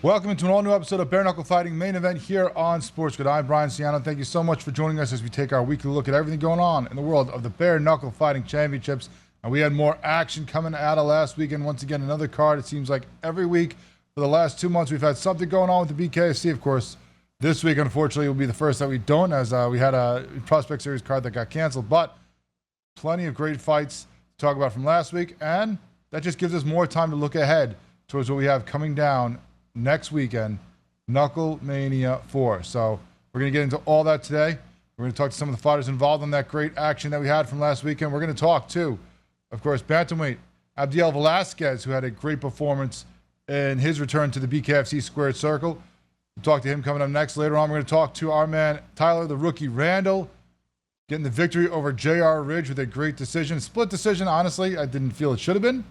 Welcome to an all-new episode of Bare Knuckle Fighting Main Event here on SportsGrid. I'm Brian Ciano. Thank you so much for joining us as we take our weekly look at everything going on in the world of the Bare Knuckle Fighting Championships. And we had more action coming out of last weekend. Once again, another card. It seems like every week for the last 2 months we've had something going on with the BKFC. Of course, this week, unfortunately, will be the first that we don't, as we had a Prospect Series card that got canceled. But plenty of great fights to talk about from last week. And that just gives us more time to look ahead towards what we have coming down next weekend, Knuckle Mania 4. So we're going to get into all that today. We're going to talk to some of the fighters involved in that great action that we had from last weekend. We're going to talk to, of course, bantamweight Abdel Velasquez, who had a great performance in his return to the BKFC Squared Circle. We'll talk to him coming up next. Later on, we're going to talk to our man, Tyler, the rookie Randall, getting the victory over J.R. Ridge with a great decision. Split decision, honestly, I didn't feel it should have been.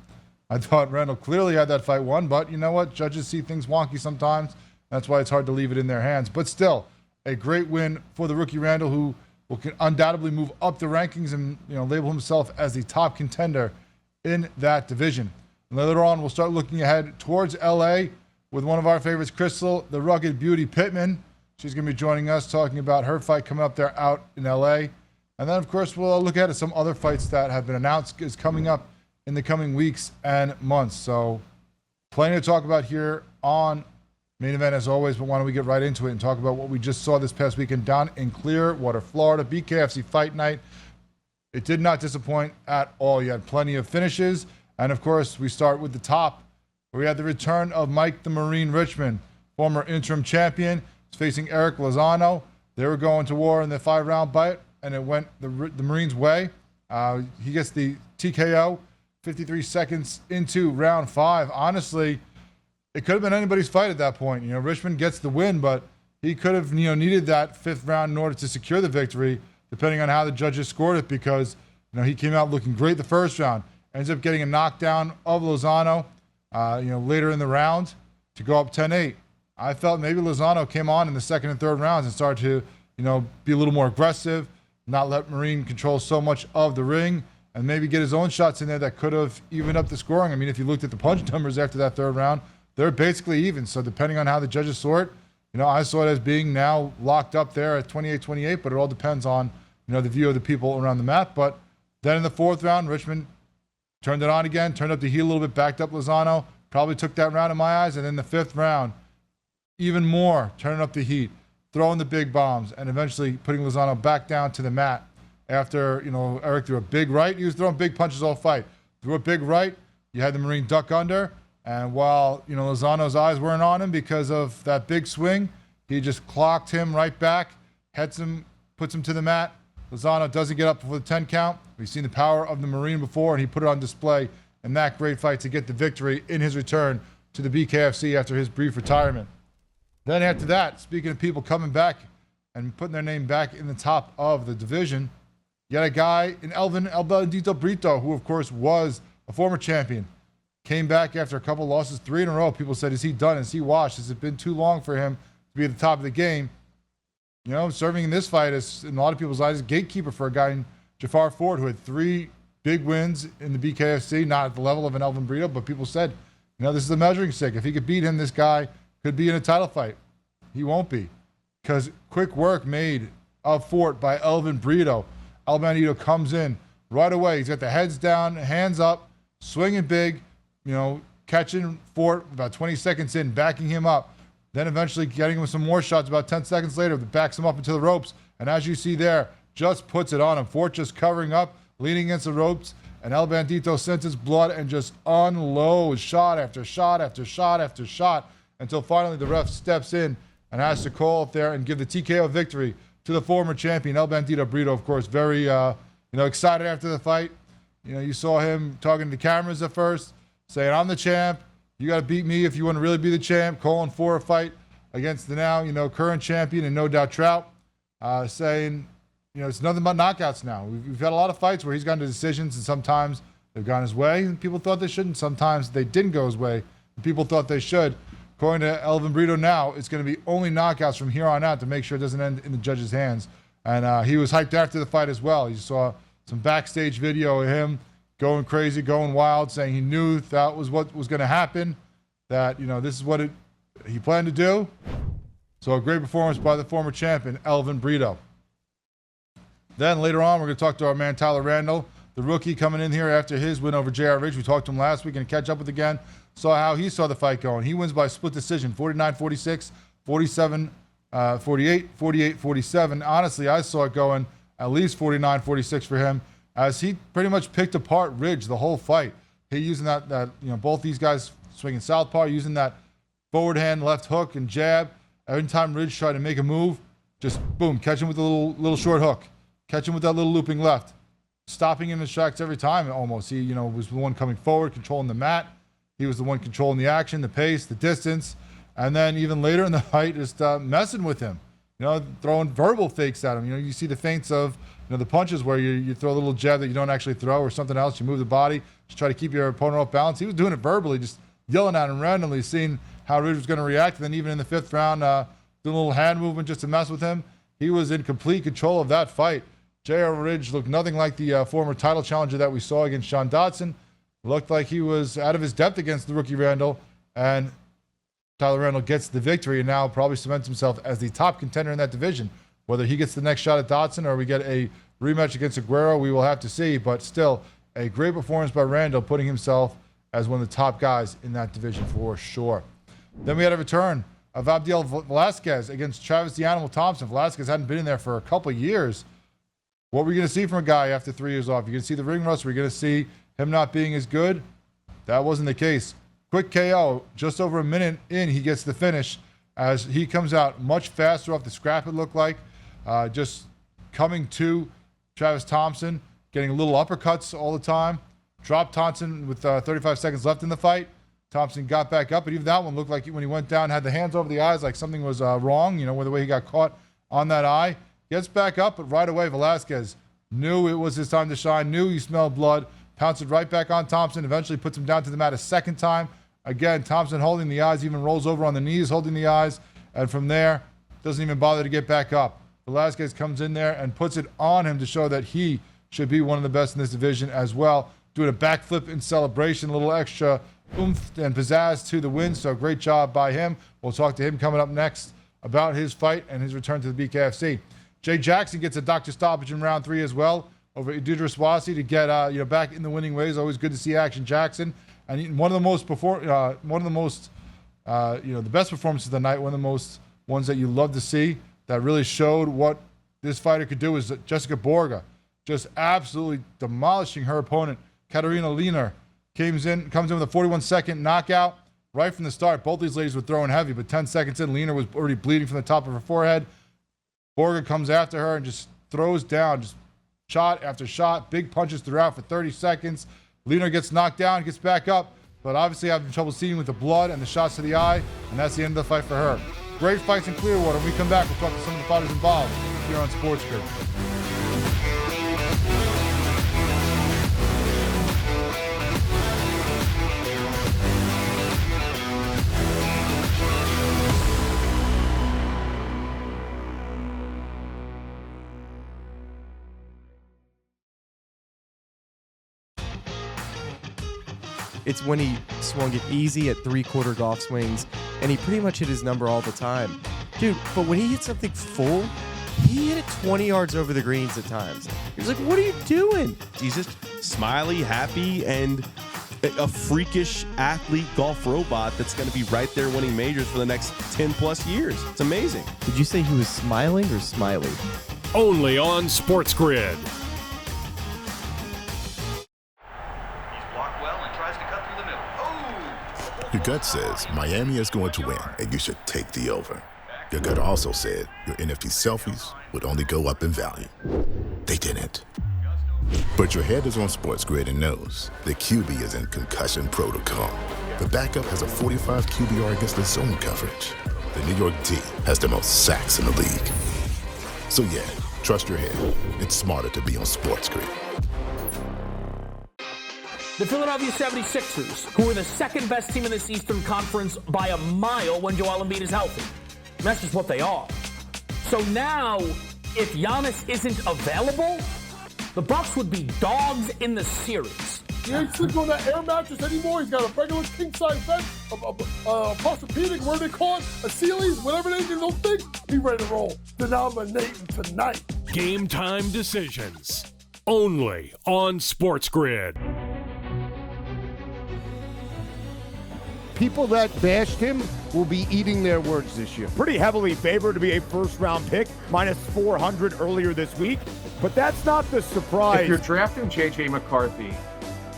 I thought Randall clearly had that fight won, but you know what? Judges see things wonky sometimes. That's why it's hard to leave it in their hands. But still, a great win for the rookie Randall, who will undoubtedly move up the rankings and label himself as the top contender in that division. And later on, we'll start looking ahead towards L.A. with one of our favorites, Crystal, the rugged beauty Pitman. She's going to be joining us, talking about her fight coming up there out in L.A. And then, of course, we'll look ahead at some other fights that have been announced is coming up in the coming weeks and months. So plenty to talk about here on Main Event as always, but why don't we get right into it and talk about what we just saw this past weekend down in Clearwater, Florida, BKFC Fight Night. It did not disappoint at all. You had plenty of finishes. And of course, we start with the top, where we had the return of Mike the Marine Richmond, former interim champion. He's facing Eric Lozano. They were going to war in the 5-round fight, and it went the Marine's way. He gets the TKO 53 seconds into round 5. Honestly, it could have been anybody's fight at that point. Richmond gets the win, but he could have, needed that 5th round in order to secure the victory, depending on how the judges scored it, because, he came out looking great the first round. Ends up getting a knockdown of Lozano, later in the round to go up 10-8. I felt maybe Lozano came on in the 2nd and 3rd rounds and started to, be a little more aggressive, not let Marine control so much of the ring, and maybe get his own shots in there that could have evened up the scoring. I mean, if you looked at the punch numbers after that 3rd round, they're basically even. So depending on how the judges saw it, I saw it as being now locked up there at 28-28, but it all depends on, the view of the people around the map. But then in the 4th round, Richmond turned it on again, turned up the heat a little bit, backed up Lozano, probably took that round in my eyes. And then the 5th round, even more, turning up the heat, throwing the big bombs, and eventually putting Lozano back down to the mat. After, Eric threw a big right, he was throwing big punches all fight. Threw a big right, you had the Marine duck under, and while, Lozano's eyes weren't on him because of that big swing, he just clocked him right back, heads him, puts him to the mat. Lozano doesn't get up before the 10 count. We've seen the power of the Marine before, and he put it on display in that great fight to get the victory in his return to the BKFC after his brief retirement. Then after that, speaking of people coming back and putting their name back in the top of the division, you had a guy in El Bandito Brito, who, of course, was a former champion. Came back after a couple losses, 3 in a row. People said, is he done? Is he washed? Has it been too long for him to be at the top of the game? Serving in this fight is, in a lot of people's eyes, a gatekeeper for a guy in Jafar Ford, who had 3 big wins in the BKFC, not at the level of an Elvin Brito, but people said, this is a measuring stick. If he could beat him, this guy could be in a title fight. He won't be, because quick work made of Fort by Elvin Brito. El Bandito comes in right away. He's got the heads down, hands up, swinging big, catching Fort about 20 seconds in, backing him up. Then eventually getting him some more shots about 10 seconds later that backs him up into the ropes. And as you see there, just puts it on him. Fort just covering up, leaning against the ropes. And El Bandito senses blood and just unloads shot after shot after shot after shot until finally the ref steps in and has to call up there and give the TKO victory to the former champion, El Bandito Brito, of course, very, excited after the fight. You saw him talking to the cameras at first, saying, I'm the champ. You got to beat me if you want to really be the champ. Calling for a fight against the now, current champion and no doubt Trout, saying, it's nothing but knockouts now. We've had a lot of fights where he's gone to decisions, and sometimes they've gone his way, and people thought they shouldn't. Sometimes they didn't go his way, and people thought they should. According to Elvin Brito now, it's going to be only knockouts from here on out to make sure it doesn't end in the judge's hands. And he was hyped after the fight as well. You saw some backstage video of him going crazy, going wild, saying he knew that was what was going to happen, that, this is what it he planned to do. So a great performance by the former champion, Elvin Brito. Then later on, we're going to talk to our man Tyler Randall, the rookie coming in here after his win over J.R. Ridge. We talked to him last week and catch up with again. Saw how he saw the fight going. He wins by split decision, 49-46, 47-48, 48-47. Honestly, I saw it going at least 49-46 for him, as he pretty much picked apart Ridge the whole fight. He using that both these guys swinging southpaw, using that forward hand, left hook, and jab. Every time Ridge tried to make a move, just boom, catch him with a little short hook. Catch him with that little looping left. Stopping him in his tracks every time almost. He, was the one coming forward, controlling the mat. He was the one controlling the action, the pace, the distance. And then even later in the fight, just messing with him. Throwing verbal fakes at him. You see the feints of, the punches where you throw a little jab that you don't actually throw or something else. You move the body, just try to keep your opponent off balance. He was doing it verbally, just yelling at him randomly, seeing how Ridge was going to react. And then even in the 5th round, doing a little hand movement just to mess with him. He was in complete control of that fight. J.R. Ridge looked nothing like the former title challenger that we saw against Sean Dotson. Looked like he was out of his depth against the rookie Randall. And Tyler Randall gets the victory and now probably cements himself as the top contender in that division. Whether he gets the next shot at Dotson or we get a rematch against Aguero, we will have to see. But still, a great performance by Randall, putting himself as one of the top guys in that division for sure. Then we had a return of Abdel Velasquez against Travis the Animal Thompson. Velasquez hadn't been in there for a couple of years. What we're going to see from a guy after 3 years off, you're going to see the ring rust. We're going to see him not being as good. That wasn't the case. Quick KO, just over a minute in, he gets the finish as he comes out much faster off the scrap, it looked like. Just coming to Travis Thompson, getting little uppercuts all the time. Dropped Thompson with 35 seconds left in the fight. Thompson got back up, but even that one looked like when he went down, had the hands over the eyes like something was wrong, with the way he got caught on that eye. Gets back up, but right away, Velasquez knew it was his time to shine, knew he smelled blood, pounced it right back on Thompson, eventually puts him down to the mat a second time. Again, Thompson holding the eyes, even rolls over on the knees, holding the eyes, and from there, doesn't even bother to get back up. Velasquez comes in there and puts it on him to show that he should be one of the best in this division as well. Doing a backflip in celebration, a little extra oomph and pizzazz to the win, so great job by him. We'll talk to him coming up next about his fight and his return to the BKFC. Jay Jackson gets a doctor stoppage in round 3 as well over Idris Wasi to get back in the winning ways. Always good to see action Jackson, and one of the best performances of the night. One of the most ones that you love to see that really showed what this fighter could do is Jessica Borga, just absolutely demolishing her opponent. Katarina Lehner comes in with a 41-second knockout right from the start. Both these ladies were throwing heavy, but 10 seconds in, Lehner was already bleeding from the top of her forehead. Borga comes after her and just throws down, just shot after shot, big punches throughout for 30 seconds. Lehner gets knocked down, gets back up, but obviously having trouble seeing with the blood and the shots to the eye, and that's the end of the fight for her. Great fights in Clearwater. When we come back, we'll talk to some of the fighters involved here on SportsGrid. It's when he swung it easy at 3/4 golf swings, and he pretty much hit his number all the time. Dude, but when he hit something full, he hit it 20 yards over the greens at times. He was like, what are you doing? He's just smiley, happy, and a freakish athlete golf robot that's going to be right there winning majors for the next 10-plus years. It's amazing. Did you say he was smiling or smiley? Only on SportsGrid. Your gut says Miami is going to win, and you should take the over. Your gut also said your NFT selfies would only go up in value. They didn't. But your head is on SportsGrid and knows the QB is in concussion protocol. The backup has a 45 QBR against the zone coverage. The New York D has the most sacks in the league. So yeah, trust your head. It's smarter to be on SportsGrid. The Philadelphia 76ers, who are the second best team in this Eastern Conference by a mile when Joel Embiid is healthy. And that's just what they are. So now, if Giannis isn't available, the Bucks would be dogs in the series. He ain't sleeping on that air mattress anymore. He's got a regular king-size bed, a posturepedic, where they call it, a Sealy's, whatever they do, those things. He ready to roll. Denominating tonight. Game time decisions. Only on SportsGrid. People that bashed him will be eating their words this year. Pretty heavily favored to be a first-round pick, minus 400 earlier this week. But that's not the surprise. If you're drafting J.J. McCarthy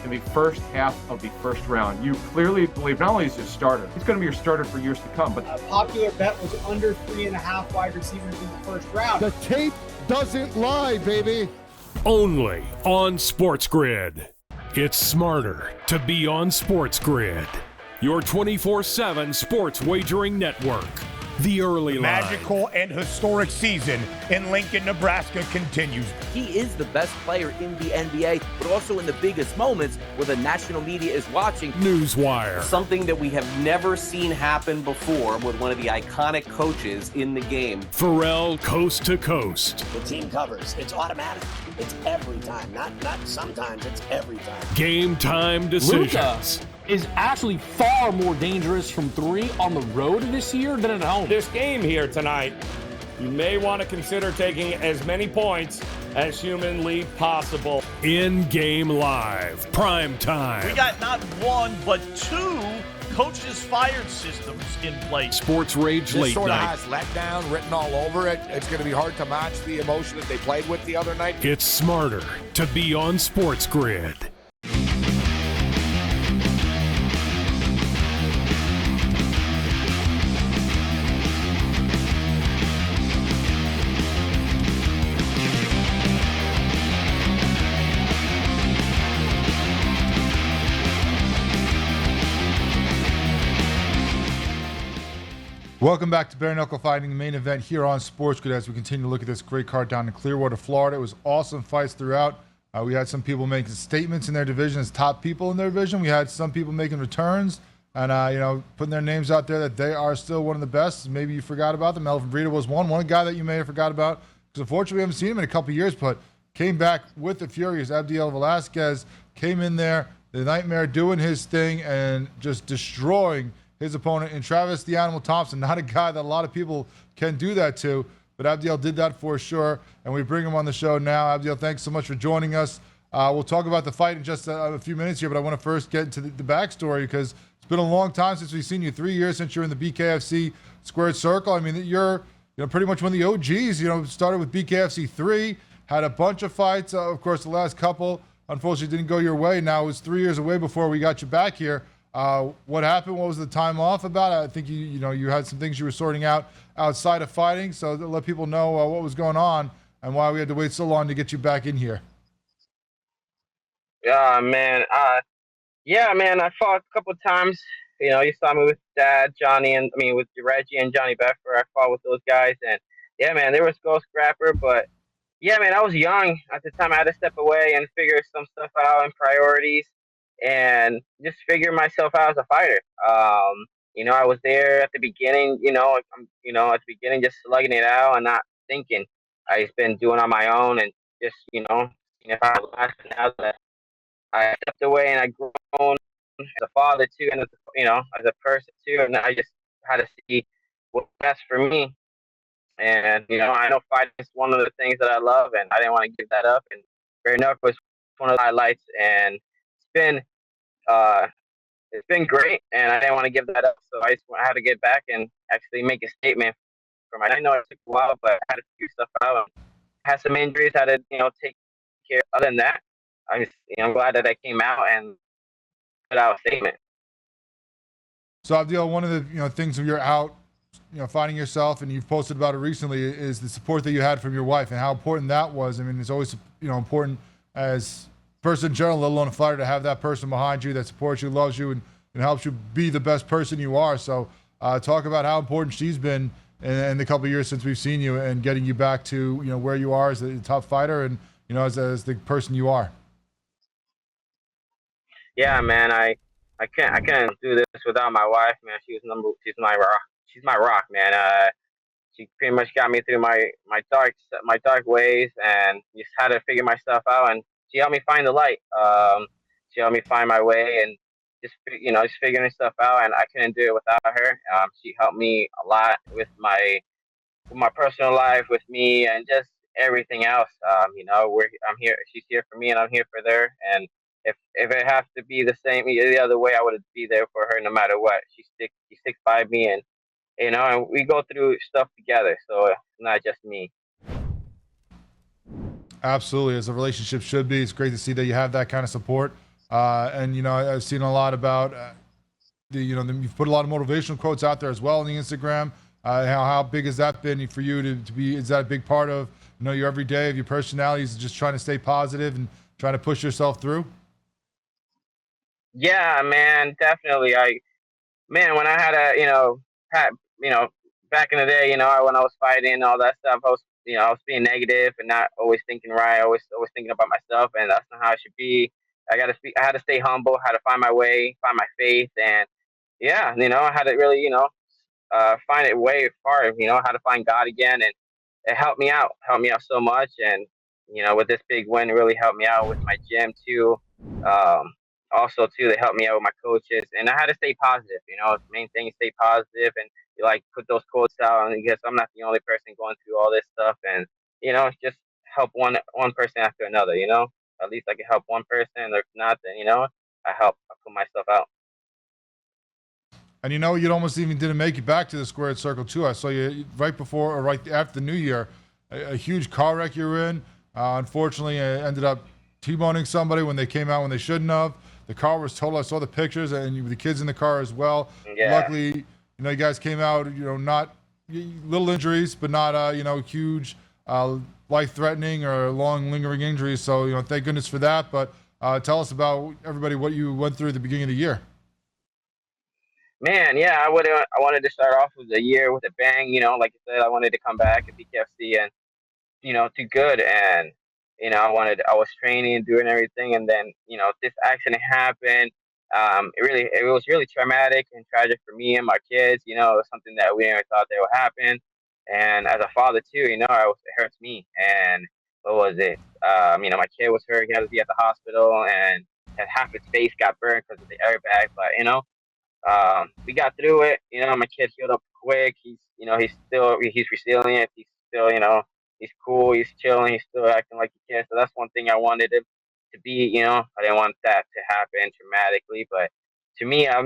in the first half of the first round, you clearly believe not only is he a starter, he's going to be your starter for years to come. But a popular bet was under 3.5 wide receivers in the first round. The tape doesn't lie, baby. Only on SportsGrid. It's smarter to be on SportsGrid. Your 24/7 sports wagering network. The early line. Magical and historic season in Lincoln, Nebraska continues. He is the best player in the NBA, but also in the biggest moments where the national media is watching. Newswire. Something that we have never seen happen before with one of the iconic coaches in the game. Pharrell Coast to Coast. The team covers. It's automatic. It's every time. Not sometimes. It's every time. Game time decisions. Luka is actually far more dangerous from three on the road this year than at home. This game here tonight, you may want to consider taking as many points as humanly possible. In-game live, prime time. We got not one, but two coaches fired systems in place. Sports Rage this late sort night. of has letdown written all over it. It's going to be hard to match the emotion that they played with the other night. It's smarter to be on SportsGrid. Welcome back to Bare Knuckle Fighting, the main event here on SportsGrid as we continue to look at this great card down in Clearwater, Florida. It was awesome fights throughout. We had some people making statements in their division as top people in their division. We had some people making returns and, putting their names out there that they are still one of the best. Maybe you forgot about them. Elvin Brito was one guy that you may have forgot about because unfortunately we haven't seen him in a couple years, but came back with the Furious. Abdel Velasquez came in there, the Nightmare doing his thing and just destroying his opponent in Travis the Animal Thompson. Not a guy that a lot of people can do that to, but Abdel did that for sure, and we bring him on the show now. Abdel, thanks so much for joining us. We'll talk about the fight in just a few minutes here, but I want to first get into the backstory because it's been a long time since we've seen you. 3 years since you're in the BKFC Squared Circle. I mean, you're pretty much one of the OGs. Started with BKFC 3, had a bunch of fights. Of course, the last couple, unfortunately, didn't go your way. Now it was 3 years away before we got you back here. What happened? What was the time off about? I think you had some things you were sorting out outside of fighting, so to let people know what was going on and why we had to wait so long to get you back in here. Yeah, man. I fought a couple of times. You saw me with Dad, with Reggie and Johnny Beffer. I fought with those guys, and yeah, man, they were skull scrapper. But yeah, man, I was young at the time. I had to step away and figure some stuff out and priorities. And just figure myself out as a fighter. I was there at the beginning, at the beginning just slugging it out and not thinking. I just been doing on my own and just, seeing if I was last. Now that I stepped away and I grown as a father too, and as a person too, and I just had to see what's best for me. And I know fighting is one of the things that I love, and I didn't want to give that up. And fair enough was one of the highlights, and it's been great, and I didn't want to give that up, so I just had to get back and actually make a statement for my. I know it took a while, but I had to figure stuff out. Had some injuries, had to take care. Other than that, I'm glad that I came out and put out a statement. So Abdel, one of the things when you're out, finding yourself, and you've posted about it recently, is the support that you had from your wife and how important that was. I mean, it's always important as person in general, let alone a fighter, to have that person behind you that supports you, loves you, and helps you be the best person you are. So talk about how important she's been in the couple of years since we've seen you and getting you back to where you are as the top fighter and as the person you are. Yeah, man, I can't do this without my wife, man. She's my rock. She's my rock, man. She pretty much got me through my dark ways and just had to figure my stuff out, and she helped me find the light. She helped me find my way and just figuring stuff out. And I couldn't do it without her. She helped me a lot with my personal life, with me, and just everything else. I'm here. She's here for me, and I'm here for her. And if it has to be the same the other way, I would be there for her no matter what. She sticks by me, and and we go through stuff together. So it's not just me. Absolutely, as a relationship should be. It's great to see that you have that kind of support. And I've seen a lot about you've put a lot of motivational quotes out there as well on the Instagram. How big has that been for you to be? Is that a big part of your everyday, of your personality, is just trying to stay positive and trying to push yourself through? Yeah, man, definitely. When I back in the day, when I was fighting and all that stuff, I was being negative and not always thinking right, always thinking about myself, and that's not how it should be. I had to stay humble, had to find my way, find my faith, and yeah, I had to really, find it way far, how to find God again, and it helped me out so much, and with this big win, it really helped me out with my gym too. Also too, they helped me out with my coaches, and I had to stay positive. The main thing is stay positive and put those quotes out, and I guess I'm not the only person going through all this stuff, and just help one person after another. At least I can help one person, or if not, then I put myself out. And you almost even didn't make it back to the squared circle too. I saw you right before or right after the New Year, a huge car wreck you were in. Unfortunately, I ended up T-boning somebody when they came out when they shouldn't have. The car was total. I saw the pictures, and the kids in the car as well. Yeah. Luckily, you guys came out, not little injuries, but not huge, life-threatening or long lingering injuries. So thank goodness for that. But tell us about everybody what you went through at the beginning of the year. Man, yeah, I wanted to start off with the year with a bang. Like I said, I wanted to come back at BKFC and do good. And I was training and doing everything, and then this accident happened. It was really traumatic and tragic for me and my kids. It was something that we never thought that would happen. And as a father too, it hurts me. And what was it? My kid was hurt. He had to be at the hospital, and half his face got burned because of the airbag. But we got through it. My kid healed up quick. He's resilient. He's still, he's cool. He's chilling. He's still acting like he can. So that's one thing I wanted him to be. I didn't want that to happen dramatically. But to me, I'll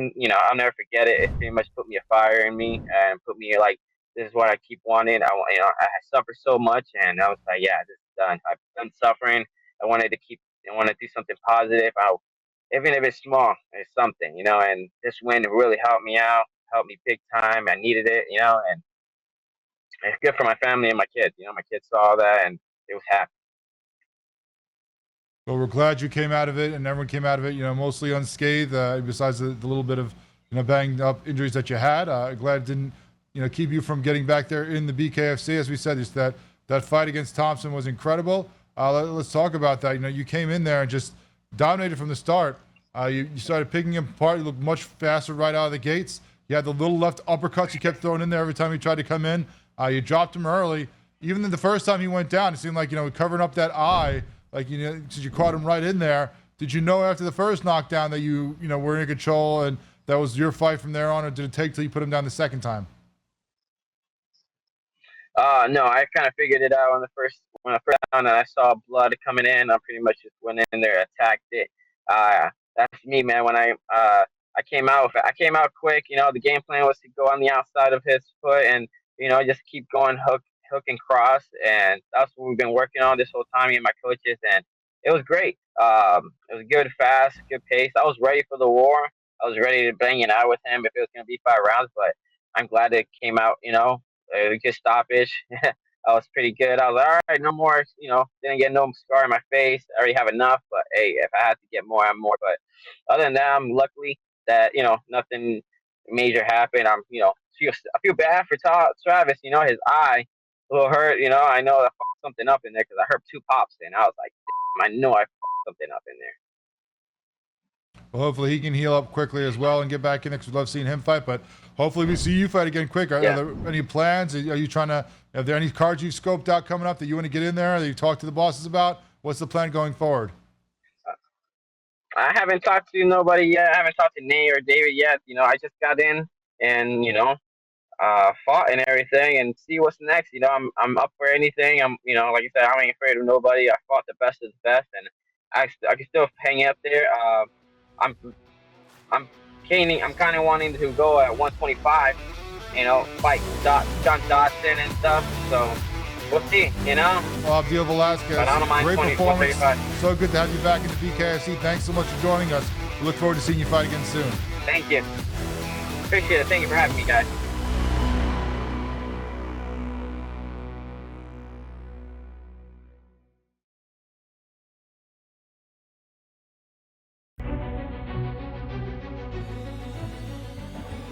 never forget it. It pretty much put me a fire in me and put me this is what I keep wanting. I suffered so much, and I was like, yeah, this is done. I've done suffering. I want to do something positive. Even if it's small, it's something, and this win really helped me out, helped me big time. I needed it, and it's good for my family and my kids. My kids saw that, and it was happy. Well, we're glad you came out of it, and everyone came out of it, mostly unscathed, besides the little bit of, banged up injuries that you had. Glad it didn't, keep you from getting back there in the BKFC. As we said, just that fight against Thompson was incredible. Let's talk about that. You came in there and just dominated from the start. You started picking him apart. You looked much faster right out of the gates. You had the little left uppercuts you kept throwing in there every time he tried to come in. You dropped him early. Even the first time he went down, it seemed like, covering up that eye, since you caught him right in there. Did you know after the first knockdown that you were in control and that was your fight from there on, or did it take till you put him down the second time? No, I kind of figured it out when I first round, and I saw blood coming in. I pretty much just went in there, attacked it. That's me, man. When I came out quick. The game plan was to go on the outside of his foot and just keep going hook and cross, and that's what we've been working on this whole time, me and my coaches, and it was great. It was good, fast, good pace. I was ready for the war. I was ready to bang it out with him if it was going to be 5 rounds, but I'm glad it came out. A good stoppage. I was pretty good. I was like, all right, no more, didn't get no scar in my face. I already have enough, but hey, if I had to get more, I'm more. But other than that, I'm lucky that, nothing major happened. I feel bad for Travis, his eye a little hurt, I know I fucked something up in there because I heard 2 pops and I was like, damn, I know I fucked something up in there. Well, hopefully he can heal up quickly as well and get back in there, because we love seeing him fight. But hopefully we see you fight again quick. Are there any plans? Are you trying to? Are there any cards you've scoped out coming up that you want to get in there? That you talk to the bosses about? What's the plan going forward? I haven't talked to nobody yet. I haven't talked to Nate or David yet. I just got in and fought and everything, and see what's next. I'm up for anything. Like I said, I ain't afraid of nobody. I fought the best of the best, and I can still hang up there. I'm kind of wanting to go at 125. Fight John Dodson and stuff. So we'll see. Well, Abdel Velasquez, But I don't mind great 20, performance. 135. So good to have you back in the BKFC. Thanks so much for joining us. We look forward to seeing you fight again soon. Thank you. Appreciate it. Thank you for having me, guys.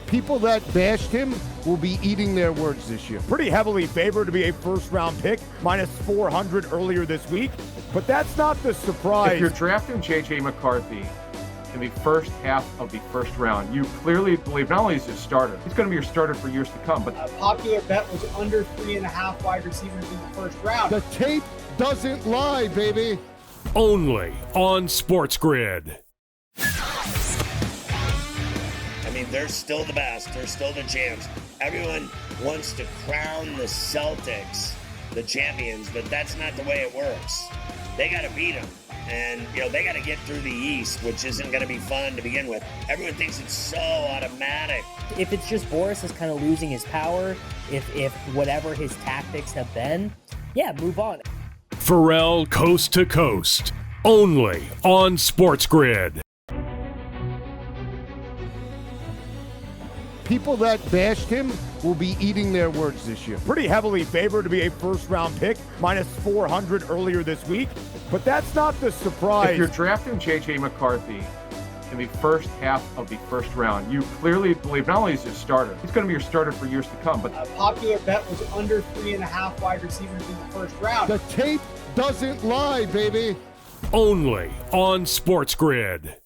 People that bashed him will be eating their words this year. Pretty heavily favored to be a first-round pick, minus 400 earlier this week. But that's not the surprise. If you're drafting J.J. McCarthy in the first half of the first round, you clearly believe not only is he a starter, he's going to be your starter for years to come. But A popular bet was under 3.5 wide receivers in the first round. The tape doesn't lie, baby. Only on SportsGrid. I mean, they're still the best. They're still the champs. Everyone wants to crown the Celtics the champions, but that's not the way it works. They got to beat them. And, they got to get through the East, which isn't going to be fun to begin with. Everyone thinks it's so automatic. If it's just Boris is kind of losing his power, if whatever his tactics have been, yeah, move on. Pharrell Coast to Coast. Only on SportsGrid. People that bashed him will be eating their words this year. Pretty heavily favored to be a first-round pick, minus 400 earlier this week. But that's not the surprise. if you're drafting J.J. McCarthy in the first half of the first round, you clearly believe not only is he a starter, he's going to be your starter for years to come. But A popular bet was under 3.5 wide receivers in the first round. The tape doesn't lie, baby. Only on SportsGrid.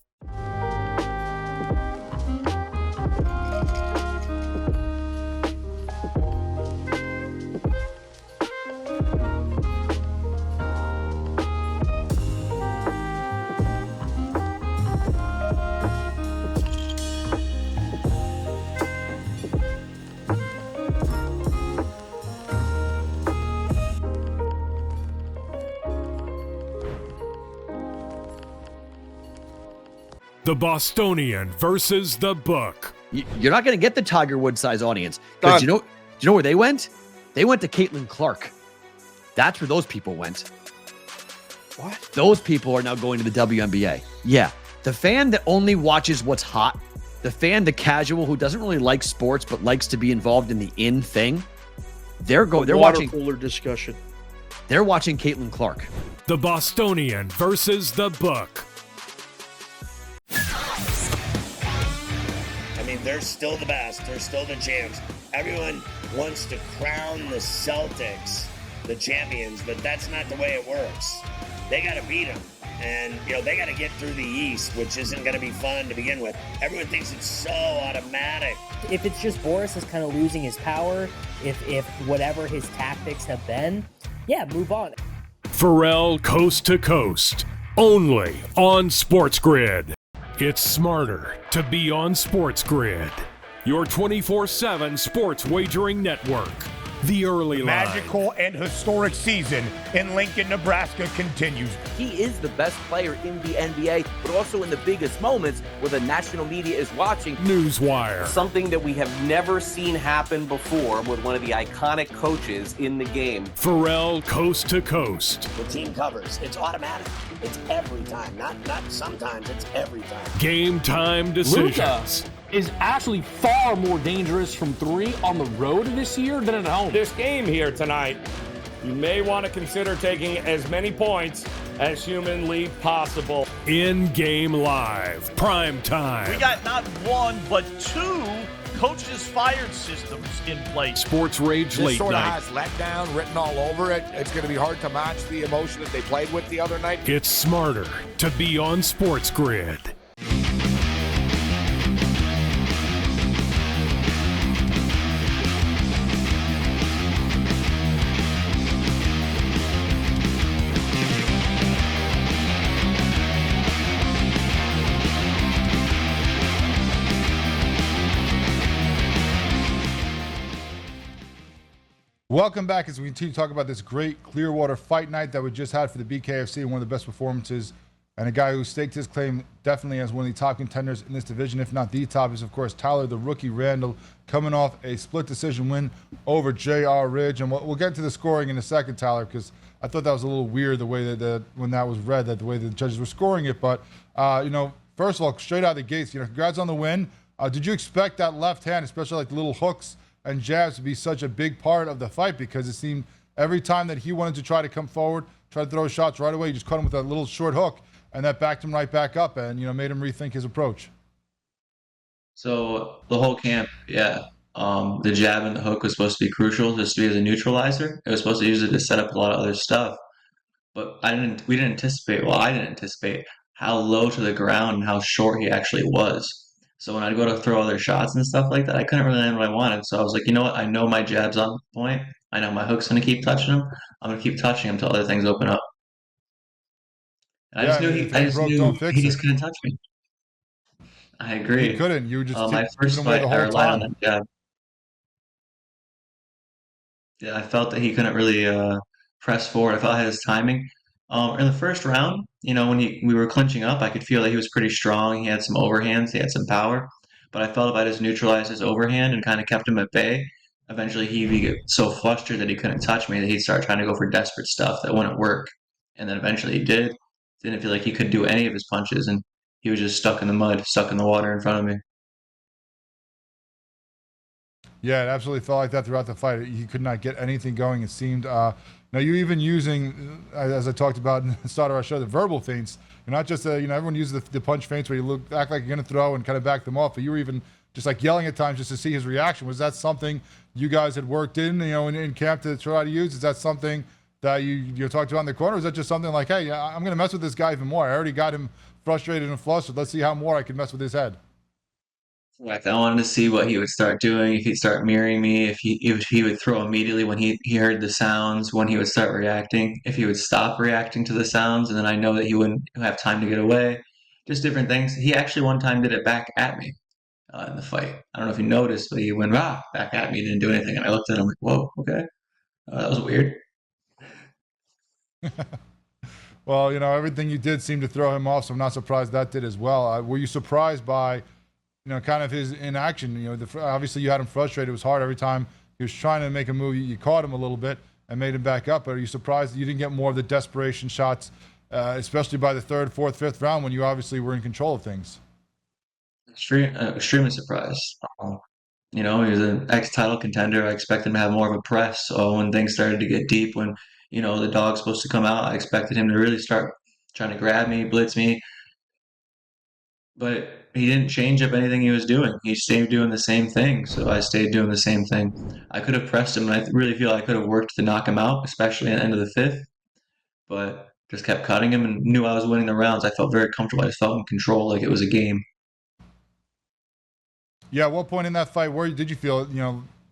The Bostonian versus the Book. You're not going to get the Tiger Woods size audience because do you know where they went? They went to Caitlin Clark. That's where those people went. What? Those people are now going to the WNBA. Yeah, the fan that only watches what's hot, the fan, the casual who doesn't really like sports but likes to be involved in the in thing. They're water watching cooler discussion. They're watching Caitlin Clark. The Bostonian versus the Book. I mean, they're still the best. They're still the champs. Everyone wants to crown the Celtics the champions, but that's not the way it works. They got to beat them. And, they got to get through the East, which isn't going to be fun to begin with. Everyone thinks it's so automatic. If it's just Boris is kind of losing his power, if whatever his tactics have been, yeah, move on. Pharrell Coast to Coast. Only on SportsGrid. It's smarter to be on SportsGrid. Your 24/7 sports wagering network. The early line. Magical and historic season in Lincoln, Nebraska continues. He is the best player in the NBA, but also in the biggest moments where the national media is watching. Newswire. Something that we have never seen happen before with one of the iconic coaches in the game. Pharrell Coast to Coast. The team covers. It's automatic. It's every time. Not sometimes. It's every time. Game time decisions. Luka is actually far more dangerous from three on the road this year than at home. This game here tonight, you may want to consider taking as many points as humanly possible. In-game live. Prime time. We got not one, but two coaches fired systems in place. Sports Rage This late sort of night. has letdown written all over it. It's going to be hard to match the emotion that they played with the other night. It's smarter to be on SportsGrid. Welcome back as we continue to talk about this great Clearwater fight night that we just had for the BKFC, and one of the best performances. And a guy who staked his claim definitely as one of the top contenders in this division, if not the top, is, of course, Tyler, the rookie Randall, coming off a split decision win over J.R. Ridge. And we'll get to the scoring in a second, Tyler, because I thought that was a little weird the way that when that was read, that the way the judges were scoring it. But, first of all, straight out of the gates, congrats on the win. Did you expect that left hand, especially like the little hooks and jabs, to be such a big part of the fight? Because it seemed every time that he wanted to try to come forward, try to throw shots right away, you just caught him with that little short hook, and that backed him right back up and, made him rethink his approach. So the whole camp, the jab and the hook was supposed to be crucial, just to be as a neutralizer. It was supposed to use it to set up a lot of other stuff. But I didn't anticipate how low to the ground and how short he actually was. So when I'd go to throw other shots and stuff like that, I couldn't really land what I wanted. So I was like, you know what? I know my jab's on point. I know my hook's going to keep touching him. I'm going to keep touching him until other things open up. And I just knew he just couldn't touch me. I agree. He couldn't. You were just my first fight, I relied on that jab. Yeah, I felt that he couldn't really press forward. I felt I had his timing. In the first round, when we were clinching up, I could feel that he was pretty strong. He had some overhands. He had some power. But I felt if I just neutralized his overhand and kind of kept him at bay, eventually he'd get so flustered that he couldn't touch me that he'd start trying to go for desperate stuff that wouldn't work. And then eventually he did. Didn't feel like he could do any of his punches, and he was just stuck in the mud, stuck in the water in front of me. Yeah, it absolutely felt like that throughout the fight. He could not get anything going, it seemed. Now, you even using, as I talked about in the start of our show, the verbal feints. You're not just, everyone uses the punch feints where you act like you're going to throw and kind of back them off, but you were even just like yelling at times just to see his reaction. Was that something you guys had worked in camp to try to use? Is that something that you talked about in the corner? Or is that just something like, hey, I'm going to mess with this guy even more? I already got him frustrated and flustered. Let's see how more I can mess with his head. Like, I wanted to see what he would start doing, if he'd start mirroring me, if he would throw immediately when he heard the sounds, when he would start reacting, if he would stop reacting to the sounds, and then I know that he wouldn't have time to get away. Just different things. He actually one time did it back at me in the fight. I don't know if you noticed, but he went back at me, didn't do anything, and I looked at him like, whoa, okay. That was weird. Well, everything you did seemed to throw him off, so I'm not surprised that did as well. Were you surprised by, kind of his inaction? Obviously you had him frustrated. It was hard every time he was trying to make a move. You caught him a little bit and made him back up. But are you surprised that you didn't get more of the desperation shots, especially by the third, fourth, fifth round when you obviously were in control of things? Extremely surprised. He was an ex-title contender. I expected him to have more of a press. So when things started to get deep, when the dog's supposed to come out, I expected him to really start trying to grab me, blitz me. But he didn't change up anything he was doing. He stayed doing the same thing, so I stayed doing the same thing. I could have pressed him, and I really feel I could have worked to knock him out, especially at the end of the fifth. But just kept cutting him and knew I was winning the rounds. I felt very comfortable. I just felt in control, like it was a game. Yeah, at what point in that fight, where did you feel,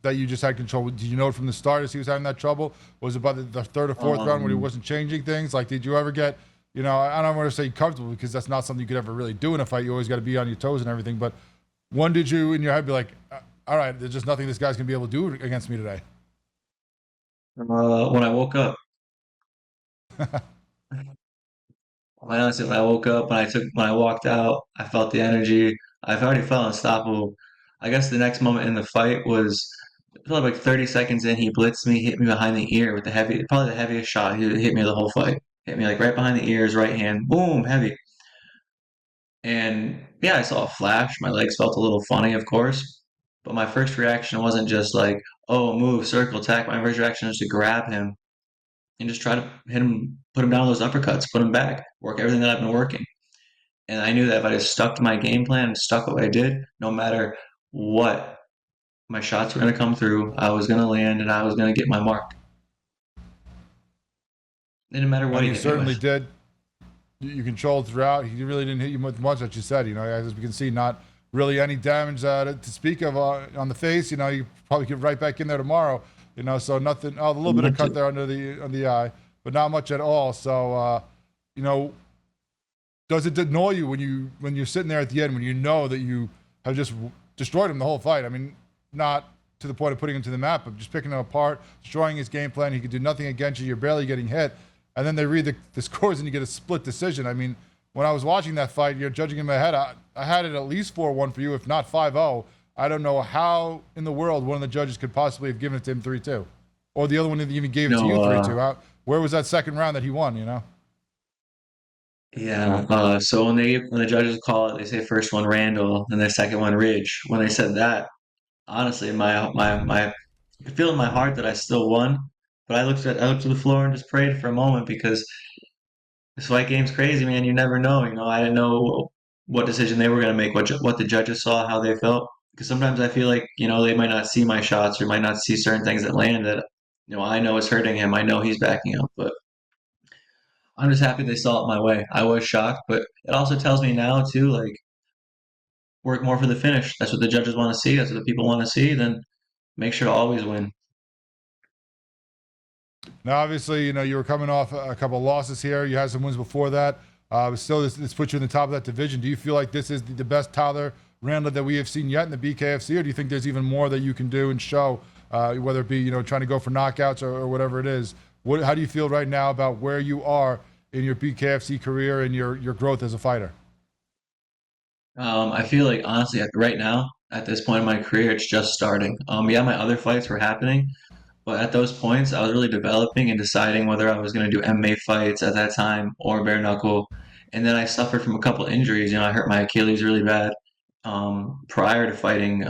that you just had control? Did you know it from the start as he was having that trouble? Was it by the third or fourth round when he wasn't changing things? Like, did you ever get, I don't want to say comfortable because that's not something you could ever really do in a fight. You always got to be on your toes and everything. But when did you, in your head, be like, all right, there's just nothing this guy's going to be able to do against me today? When I woke up. Honestly, when I woke up, when I walked out, I felt the energy. I've already felt unstoppable. I guess the next moment in the fight was probably like 30 seconds in. He blitzed me, hit me behind the ear with probably the heaviest shot. He hit me the whole fight. Hit me like right behind the ears, right hand, boom, heavy. And yeah, I saw a flash. My legs felt a little funny, of course. But my first reaction wasn't just like, oh, move, circle, attack. My first reaction was to grab him and just try to hit him, put him down with those uppercuts, put him back, work everything that I've been working. And I knew that if I just stuck to my game plan and stuck what I did, no matter what, my shots were going to come through, I was going to land, and I was going to get my mark. It didn't matter what he certainly did. You controlled throughout. He really didn't hit you much, as you said. As we can see, not really any damage to speak of on the face. You probably get right back in there tomorrow. So nothing. A little bit of cut there under the eye, but not much at all. So does it annoy you when you're sitting there at the end when you know that you have just destroyed him the whole fight? I mean, not to the point of putting him to the map, but just picking him apart, destroying his game plan. He could do nothing against you. You're barely getting hit. And then they read the scores and you get a split decision. I mean, when I was watching that fight, you're judging in my head, I had it at least 4-1 for you, if not 5-0. I don't know how in the world one of the judges could possibly have given it to him 3-2. Or the other one even gave it to you 3-2. Where was that second round that he won, you know? Yeah. So when the judges call it, they say first one Randall, and the second one Ridge. When they said that, honestly, I could feel in my heart that I still won. But I looked to the floor and just prayed for a moment because this fight game's crazy, man. You never know. I didn't know what decision they were going to make, what the judges saw, how they felt. Because sometimes I feel like they might not see my shots or might not see certain things that land that I know is hurting him. I know he's backing up, but I'm just happy they saw it my way. I was shocked, but it also tells me now too, like work more for the finish. That's what the judges want to see. That's what the people want to see. Then make sure to always win. Now, obviously, you were coming off a couple of losses here. You had some wins before that. But still, this puts you in the top of that division. Do you feel like this is the best Tyler Randall that we have seen yet in the BKFC, or do you think there's even more that you can do and show, whether it be trying to go for knockouts or whatever it is? How do you feel right now about where you are in your BKFC career and your growth as a fighter? I feel like honestly, right now, at this point in my career, it's just starting. Yeah, my other fights were happening, but at those points, I was really developing and deciding whether I was going to do MMA fights at that time or bare knuckle. And then I suffered from a couple injuries. I hurt my Achilles really bad prior to fighting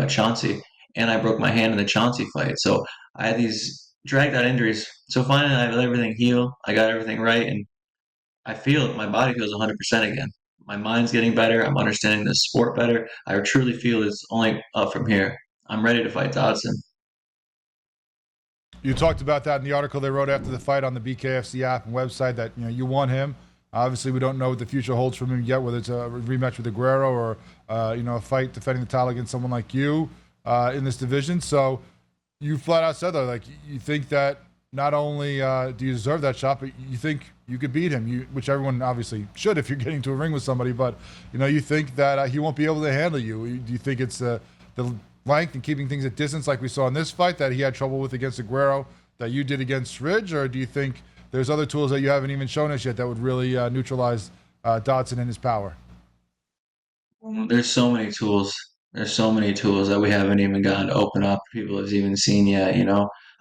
Chauncey, and I broke my hand in the Chauncey fight. So I had these dragged out injuries. So finally, I let everything heal. I got everything right, and I feel my body feels 100% again. My mind's getting better. I'm understanding the sport better. I truly feel it's only up from here. I'm ready to fight Dodson. You talked about that in the article they wrote after the fight on the BKFC app and website that you won him. Obviously, we don't know what the future holds for him yet, whether it's a rematch with Aguero or a fight defending the title against someone like you in this division. So you flat out said that, like, you think that not only do you deserve that shot, but you think you could beat him, which everyone obviously should if you're getting to a ring with somebody. But you think that he won't be able to handle you. Do you think it's the length and keeping things at distance like we saw in this fight that he had trouble with against Aguero that you did against Ridge, or do you think there's other tools that you haven't even shown us yet that would really neutralize Dodson and his power? There's so many tools. There's so many tools that we haven't even gotten to open up. People have even seen yet.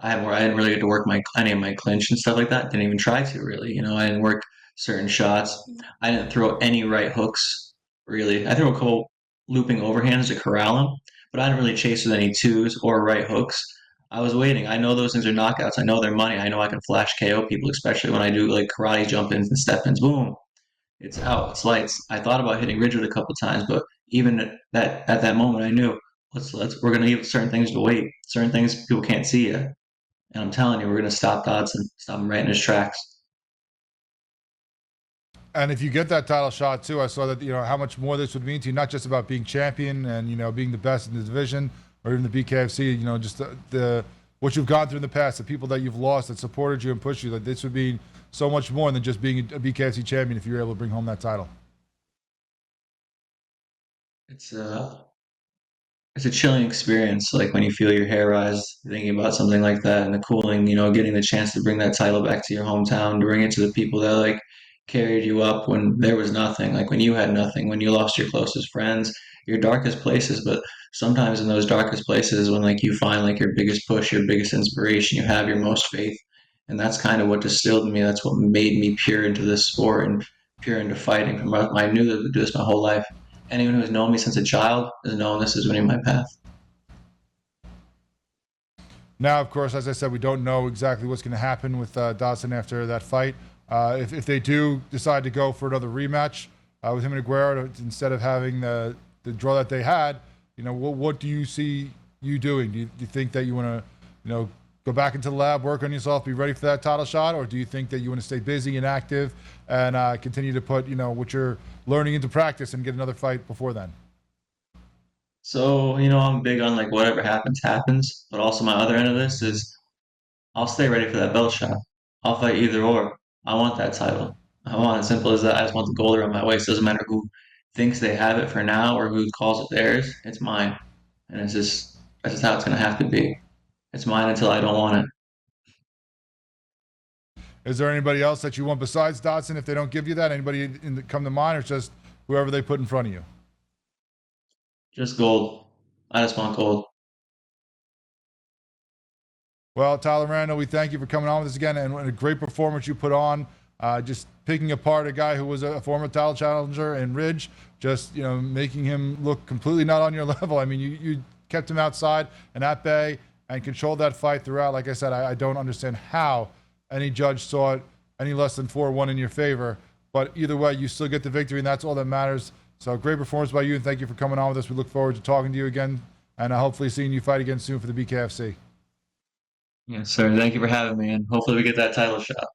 I didn't really get to work any of my clinch and stuff like that. Didn't even try to really. I didn't work certain shots. I didn't throw any right hooks really. I threw a couple looping overhands to corral him, but I didn't really chase with any twos or right hooks. I was waiting. I know those things are knockouts. I know they're money. I know I can flash KO people, especially when I do like karate jump ins and step ins. Boom. It's out. It's lights. I thought about hitting Ridgewood a couple times, but even at that moment, I knew we're gonna give certain things to wait. Certain things people can't see yet, and I'm telling you, we're gonna stop Dodson, stop him right in his tracks. And if you get that title shot too, I saw that how much more this would mean to you. Not just about being champion and being the best in the division or in the BKFC. Just the what you've gone through in the past, the people that you've lost that supported you and pushed you. That this would be so much more than just being a BKFC champion if you were able to bring home that title. It's a chilling experience, like when you feel your hair rise thinking about something like that, and the cooling, getting the chance to bring that title back to your hometown, to bring it to the people that like carried you up when there was nothing, like when you had nothing, when you lost your closest friends, your darkest places. But sometimes in those darkest places, when like you find like your biggest push, your biggest inspiration, you have your most faith. And that's kind of what distilled in me. That's what made me pure into this sport and pure into fighting. I knew that I would do this my whole life. Anyone who has known me since a child has known this is winning my path. Now, of course, as I said, we don't know exactly what's going to happen with Dodson after that fight. If they do decide to go for another rematch with him and Aguero, instead of having the draw that they had, what do you see you doing? Do you think that you want to, go back into the lab, work on yourself, be ready for that title shot, or do you think that you want to stay busy and active and continue to put, what you're learning into practice and get another fight before then? So, I'm big on like whatever happens, happens. But also my other end of this is I'll stay ready for that belt shot. I'll fight either or. I want that title. I want it simple as that. I just want the gold around my waist. Doesn't matter who thinks they have it for now or who calls it theirs. It's mine. And it's just That's just how it's going to have to be. It's mine until I don't want it. Is there anybody else that you want besides Dotson if they don't give you that? Anybody come to mind, or just whoever they put in front of you? Just gold. I just want gold. Well, Tyler Randall, we thank you for coming on with us again, and a great performance you put on. Just picking apart a guy who was a former title challenger in Ridge, just making him look completely not on your level. I mean, you kept him outside and at bay and controlled that fight throughout. Like I said, I don't understand how any judge saw it any less than 4-1 in your favor. But either way, you still get the victory, and that's all that matters. So great performance by you, and thank you for coming on with us. We look forward to talking to you again, and hopefully seeing you fight again soon for the BKFC. Yes, sir. Thank you for having me, and hopefully we get that title shot.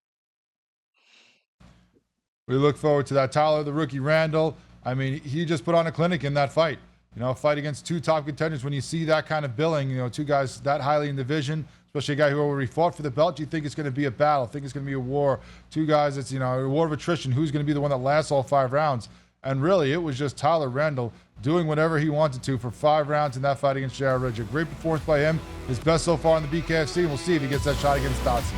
We look forward to that. Tyler, the rookie Randall, I mean, he just put on a clinic in that fight. A fight against two top contenders. When you see that kind of billing, two guys that highly in division, especially a guy who already fought for the belt, you think it's going to be a battle, think it's going to be a war. Two guys, it's, a war of attrition. Who's going to be the one that lasts all 5 rounds? And really, it was just Tyler Randall doing whatever he wanted to for 5 rounds in that fight against Jared Ridge. A great performance by him. His best so far in the BKFC, and we'll see if he gets that shot against Dotson.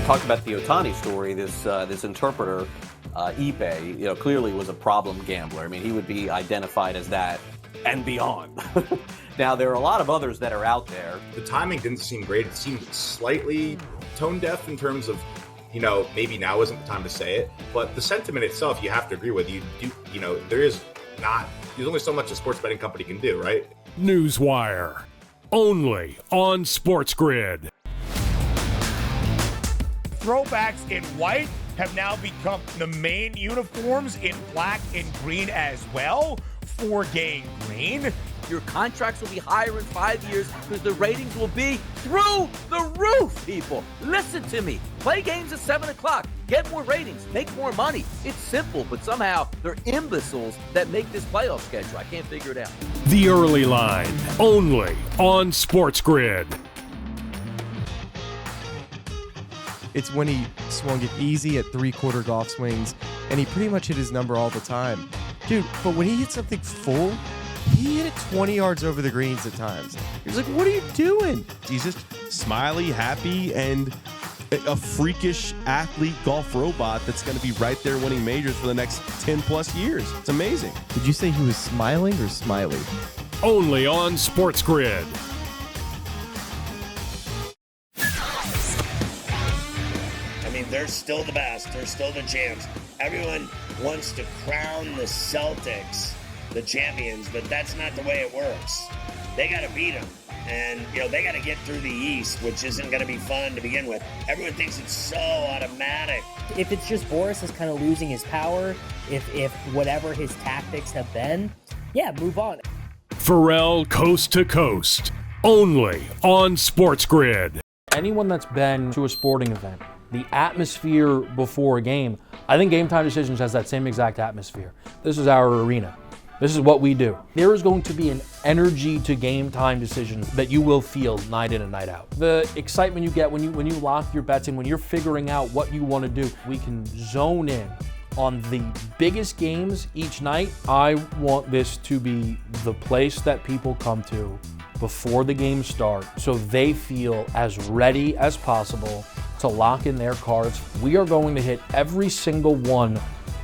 Talked about the Otani story. This interpreter, Ipe, clearly was a problem gambler. I mean, he would be identified as that and beyond. Now, there are a lot of others that are out there. The timing didn't seem great. It seemed slightly tone deaf in terms of, maybe now isn't the time to say it, but the sentiment itself, you have to agree with. There's only so much a sports betting company can do, right? Newswire, only on SportsGrid. Throwbacks in white have now become the main uniforms in black and green as well. 4-game green. Your contracts will be higher in 5 years because the ratings will be through the roof, people. Listen to me. Play games at 7 o'clock. Get more ratings. Make more money. It's simple, but somehow they're imbeciles that make this playoff schedule. I can't figure it out. The Early Line, only on SportsGrid. It's when he swung it easy at 3-quarter golf swings, and he pretty much hit his number all the time. Dude, but when he hit something full, he hit it 20 yards over the greens at times. He was like, what are you doing? He's just smiley, happy, and a freakish athlete golf robot that's going to be right there winning majors for the next 10-plus years. It's amazing. Did you say he was smiling or smiley? Only on SportsGrid. They're still the best. They're still the champs. Everyone wants to crown the Celtics the champions, but that's not the way it works. They got to beat them. And, they got to get through the East, which isn't going to be fun to begin with. Everyone thinks it's so automatic. If it's just Boris is kind of losing his power, if whatever his tactics have been, move on. Pharrell Coast to Coast, only on SportsGrid. Anyone that's been to a sporting event, the atmosphere before a game, I think Game Time Decisions has that same exact atmosphere. This is our arena. This is what we do. There is going to be an energy to Game Time Decisions that you will feel night in and night out. The excitement you get when you lock your bets in, when you're figuring out what you want to do, we can zone in on the biggest games each night. I want this to be the place that people come to before the games start so they feel as ready as possible to lock in their cards. We are going to hit every single one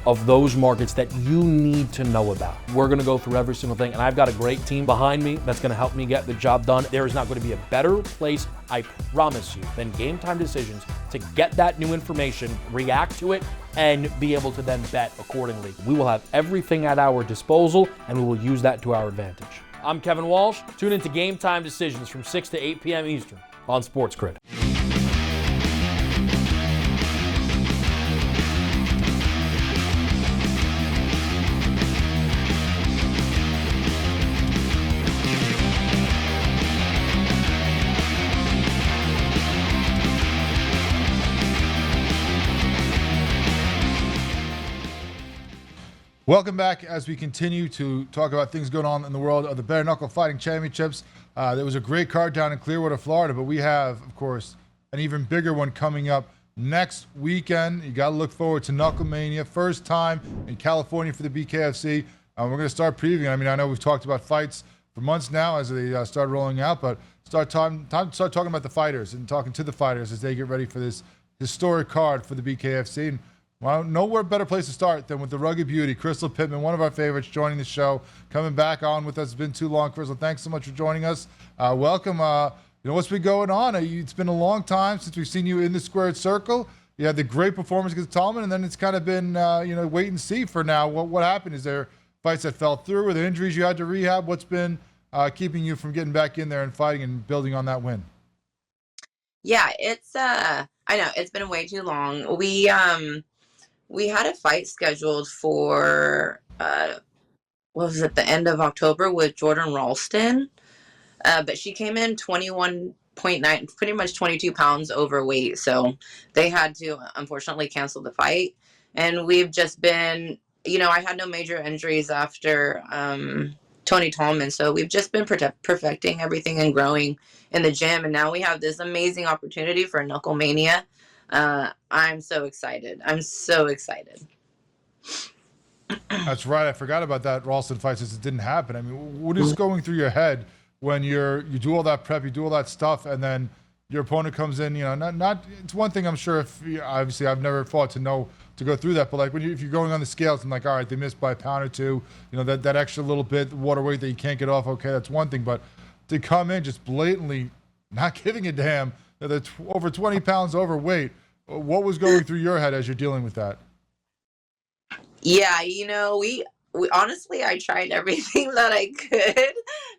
of those markets that you need to know about. We're going to go through every single thing, and I've got a great team behind me that's going to help me get the job done. There is not going to be a better place, I promise you, than Game Time Decisions to get that new information, react to it, and be able to then bet accordingly. We will have everything at our disposal, and we will use that to our advantage. I'm Kevin Walsh. Tune into Game Time Decisions from 6 to 8 p.m. Eastern on SportsGrid. Welcome back as we continue to talk about things going on in the world of the Bare Knuckle Fighting Championships. There was a great card down in Clearwater, Florida, but we have, of course, an even bigger one coming up next weekend. You got to look forward to Knuckle Mania, first time in California for the BKFC. We're going to start previewing. I mean, I know we've talked about fights for months now as they start rolling out, but time to start talking about the fighters and talking to the fighters as they get ready for this historic card for the BKFC. And well, nowhere better place to start than with the rugged beauty, Crystal Pitman, one of our favorites, joining the show, coming back on with us. It's been too long, Crystal. Thanks so much for joining us. Welcome. What's been going on? It's been a long time since we've seen you in the squared circle. You had the great performance against Tallman, and then it's kind of been, wait and see for now. What happened? Is there fights that fell through? Were there injuries you had to rehab? What's been keeping you from getting back in there and fighting and building on that win? Yeah, it's I know it's been way too long. We had a fight scheduled for what was it, the end of October with Jordan Ralston, but she came in 21.9, pretty much 22 pounds overweight, so they had to unfortunately cancel the fight. And we've just been, I had no major injuries after Tony Tallman, so we've just been perfecting everything and growing in the gym, and now we have this amazing opportunity for Knuckle Mania. I'm so excited. That's right. I forgot about that Ralston fight since it didn't happen. I mean, what is going through your head when you do all that prep, you do all that stuff, and then your opponent comes in? Not. It's one thing, I'm sure. If obviously I've never fought to go through that, but like if you're going on the scales and like, all right, they missed by a pound or two, that extra little bit water weight that you can't get off. Okay, that's one thing, but to come in just blatantly not giving a damn that they're over 20 pounds overweight. What was going through your head as you're dealing with that? Yeah, we honestly, I tried everything that I could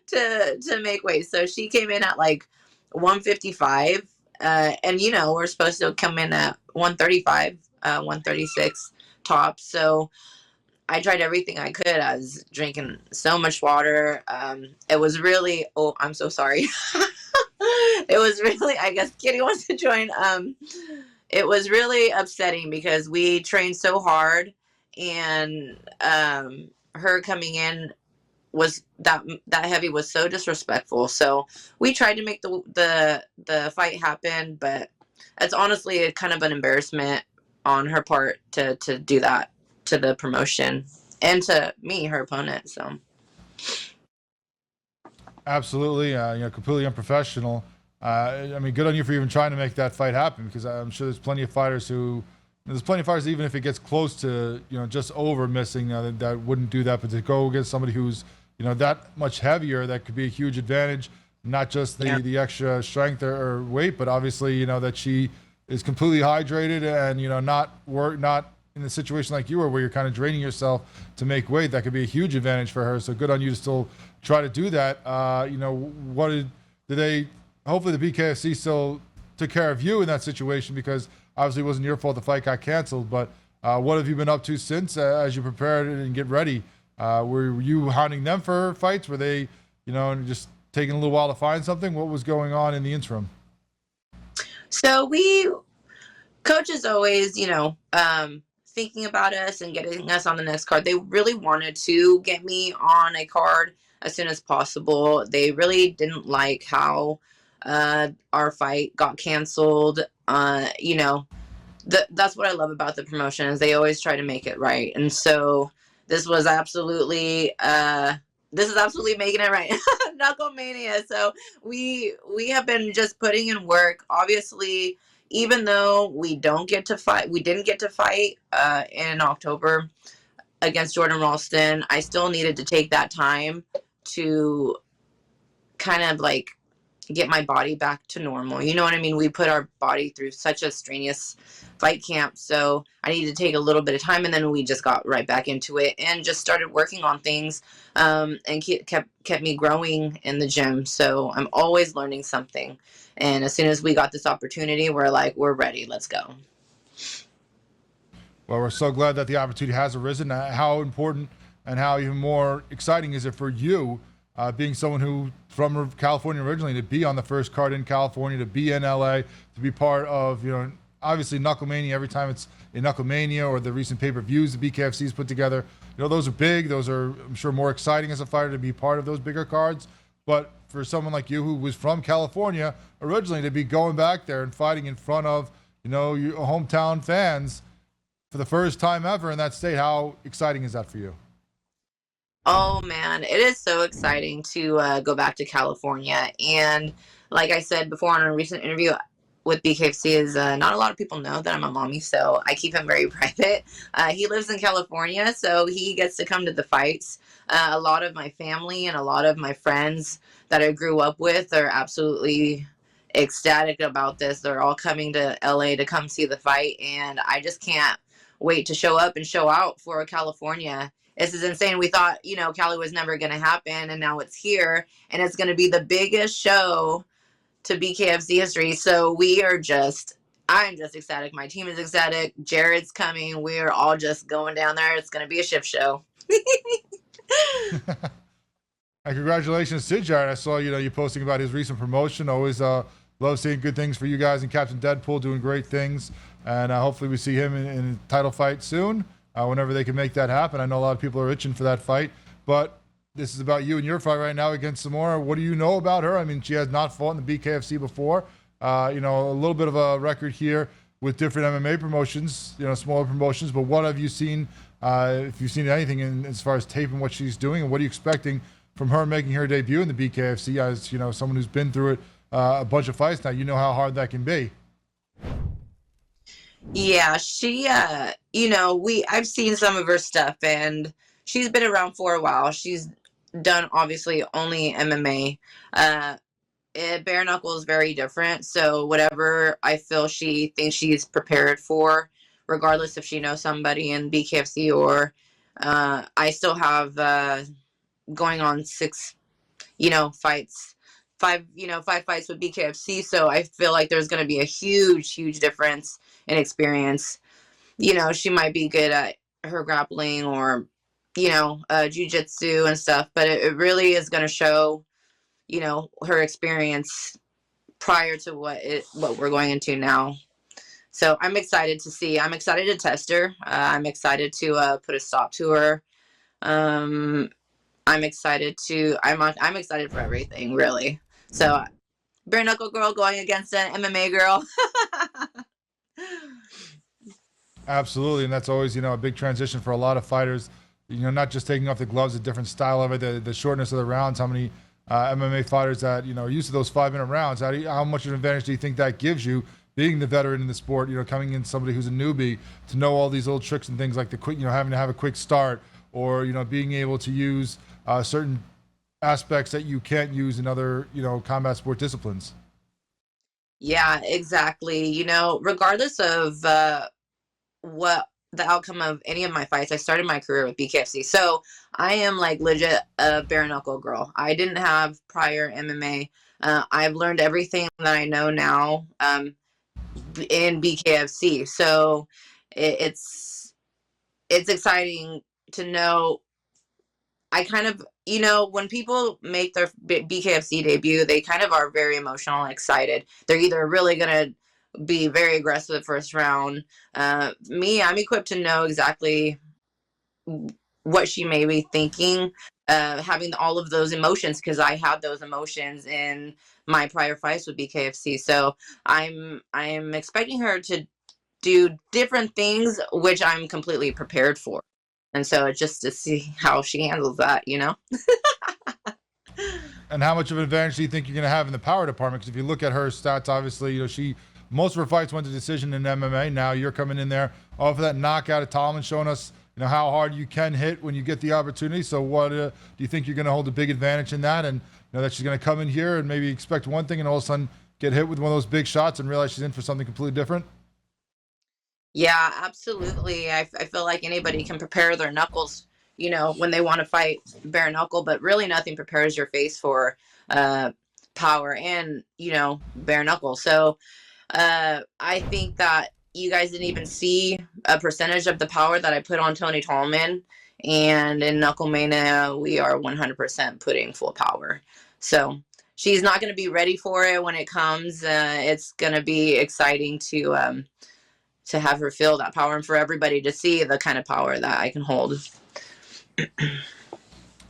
to make weight. So she came in at like 155, and we're supposed to come in at 135, 136 tops. So I tried everything I could. I was drinking so much water. It was really, I'm so sorry. It was really, I guess Kitty wants to join. It was really upsetting because we trained so hard, and her coming in was that heavy was so disrespectful. So we tried to make the fight happen, but it's honestly kind of an embarrassment on her part to do that to the promotion and to me, her opponent. So absolutely, completely unprofessional. I mean, good on you for even trying to make that fight happen, because I'm sure there's plenty of fighters even if it gets close to just over missing, that wouldn't do that. But to go against somebody who's that much heavier, that could be a huge advantage. Not just the extra strength or weight, but obviously that she is completely hydrated and not in a situation like you were, where you're kind of draining yourself to make weight. That could be a huge advantage for her. So good on you to still try to do that. What did they? Hopefully the BKFC still took care of you in that situation, because obviously it wasn't your fault the fight got canceled. But what have you been up to since as you prepared and get ready? Were you hounding them for fights? Were they, just taking a little while to find something? What was going on in the interim? So coach is always, thinking about us and getting us on the next card. They really wanted to get me on a card as soon as possible. They really didn't like how our fight got canceled. That's what I love about the promotion, is they always try to make it right. And so this is absolutely making it right. Knuckle Mania. So we have been just putting in work. Obviously, even though we didn't get to fight in October against Jordan Ralston, I still needed to take that time to kind of like get my body back to normal. You know what I mean? We put our body through such a strenuous fight camp, so I needed to take a little bit of time, and then we just got right back into it and just started working on things, and kept me growing in the gym. So I'm always learning something, and as soon as we got this opportunity, we're ready. Let's go. Well, we're so glad that the opportunity has arisen. How important and how even more exciting is it for you, being someone who from California originally, to be on the first card in California, to be in LA, to be part of obviously Knucklemania, every time it's in Knucklemania or the recent pay-per-views the BKFC's put together, those are big. Those are, I'm sure, more exciting as a fighter to be part of those bigger cards. But for someone like you who was from California originally, to be going back there and fighting in front of, your hometown fans for the first time ever in that state, how exciting is that for you? Oh man, it is so exciting to go back to California. And like I said before on a recent interview with BKFC, is not a lot of people know that I'm a mommy, so I keep him very private. He lives in California, so he gets to come to the fights. A lot of my family and a lot of my friends that I grew up with are absolutely ecstatic about this. They're all coming to LA to come see the fight, and I just can't wait to show up and show out for California. This is insane. We thought, Cali was never going to happen, and now it's here, and it's going to be the biggest show to BKFC history. So I'm just ecstatic. My team is ecstatic. Jared's coming. We're all just going down there. It's going to be a shift show. And congratulations to Jared. I saw, you posting about his recent promotion. Always love seeing good things for you guys, and Captain Deadpool doing great things. And hopefully we see him in a title fight soon, whenever they can make that happen. I know a lot of people are itching for that fight, but this is about you and your fight right now against Zamora. What do you know about her? I mean, she has not fought in the BKFC before. A little bit of a record here with different MMA promotions, smaller promotions. But what have you seen, if you've seen anything as far as tape and what she's doing, and what are you expecting from her making her debut in the BKFC as, someone who's been through it a bunch of fights now? You know how hard that can be. Yeah, she, I've seen some of her stuff, and she's been around for a while. She's done obviously only MMA. Bare knuckle is very different. So whatever I feel she thinks she's prepared for, regardless if she knows somebody in BKFC or, I still have going on 6, fights. 5 fights with BKFC. So I feel like there's going to be a huge difference in experience. She might be good at her grappling or, jiu-jitsu and stuff, but it really is going to show, her experience prior to what we're going into now. So I'm excited to see. I'm excited to test her. I'm excited to put a stop to her. I'm excited for everything, really. So bare knuckle girl going against an MMA girl. Absolutely, and that's always, a big transition for a lot of fighters. Not just taking off the gloves, a different style of it, the shortness of the rounds. How many MMA fighters that are used to those 5-minute rounds? How much of an advantage do you think that gives you, being the veteran in the sport? Coming in somebody who's a newbie, to know all these little tricks and things like the quick, having to have a quick start, or being able to use certain aspects that you can't use in other combat sport disciplines. Yeah, exactly. Regardless of what the outcome of any of my fights, I started my career with BKFC. So I am like legit a bare knuckle girl. I didn't have prior MMA. I've learned everything that I know now in BKFC. So it's exciting to know. I kind of, when people make their BKFC debut, they kind of are very emotional and excited. They're either really going to be very aggressive the first round. Me, I'm equipped to know exactly what she may be thinking, having all of those emotions, because I had those emotions in my prior fights with BKFC. So I'm expecting her to do different things, which I'm completely prepared for. And so it's just to see how she handles that, And how much of an advantage do you think you're going to have in the power department? Because if you look at her stats, obviously, most of her fights went to decision in MMA. Now you're coming in there off of that knockout of Tallman, showing us, how hard you can hit when you get the opportunity. So what do you think you're going to hold a big advantage in that? And that she's going to come in here and maybe expect one thing and all of a sudden get hit with one of those big shots and realize she's in for something completely different? Yeah, absolutely. I feel like anybody can prepare their knuckles, when they want to fight bare knuckle, but really nothing prepares your face for power and, bare knuckle. So I think that you guys didn't even see a percentage of the power that I put on Tony Tallman. And in Knucklemania, we are 100% putting full power. So she's not going to be ready for it when it comes. It's going to be exciting to have her feel that power and for everybody to see the kind of power that I can hold.